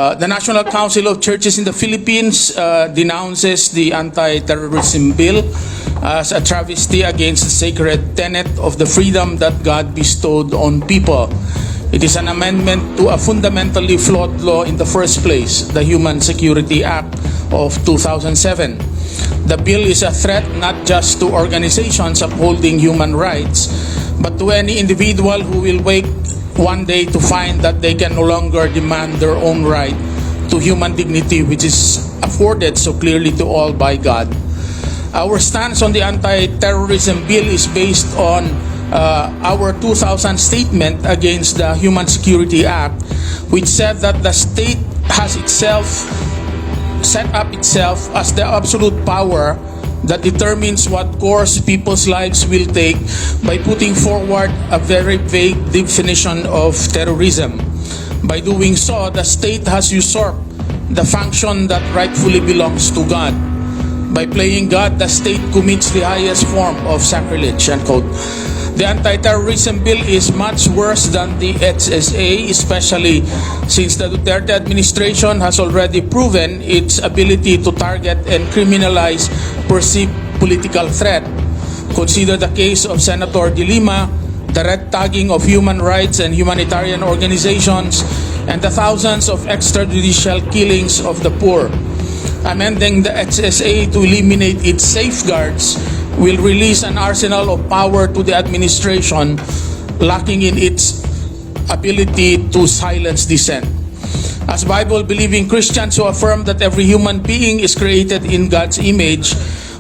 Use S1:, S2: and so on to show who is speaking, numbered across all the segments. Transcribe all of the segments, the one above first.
S1: The National Council of Churches in the Philippines denounces the anti-terrorism bill as a travesty against the sacred tenet of the freedom that God bestowed on people. It is an amendment to a fundamentally flawed law in the first place, the Human Security Act of 2007. The bill is a threat not just to organizations upholding human rights, but to any individual who will wake one day to find that they can no longer demand their own right to human dignity, which is afforded so clearly to all by God. Our stance on the anti-terrorism bill is based on our 2000 statement against the Human Security Act, which said that the state has set up itself as the absolute power that determines what course people's lives will take by putting forward a very vague definition of terrorism. By doing so, the state has usurped the function that rightfully belongs to God. By playing God, the state commits the highest form of sacrilege, unquote. The anti-terrorism bill is much worse than the HSA, especially since the Duterte administration has already proven its ability to target and criminalize perceived political threat. Consider the case of Senator De Lima, the red tagging of human rights and humanitarian organizations, and the thousands of extrajudicial killings of the poor. Amending the HSA to eliminate its safeguards will release an arsenal of power to the administration, lacking in its ability to silence dissent. As Bible-believing Christians who affirm that every human being is created in God's image,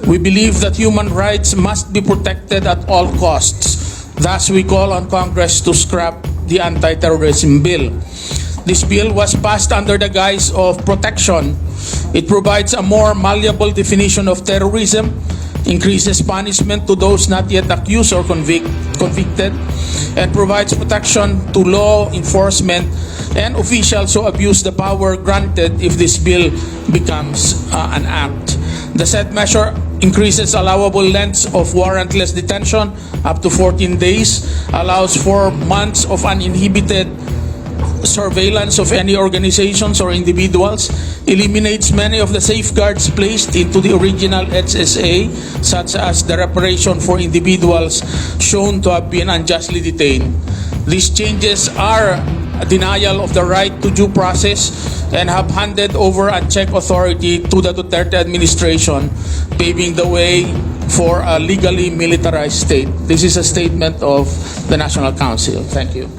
S1: we believe that human rights must be protected at all costs. Thus, we call on Congress to scrap the anti-terrorism bill. This bill was passed under the guise of protection. It provides a more malleable definition of terrorism, increases punishment to those not yet accused or convicted, and provides protection to law enforcement and officials who abuse the power granted if this bill becomes an act. The said measure increases allowable lengths of warrantless detention up to 14 days, allows 4 months of uninhibited surveillance of any organizations or individuals, eliminates many of the safeguards placed into the original HSA, such as the reparation for individuals shown to have been unjustly detained. These changes are a denial of the right to due process and have handed over unchecked authority to the Duterte administration, paving the way for a legally militarized state. This is a statement of the National Council. Thank you.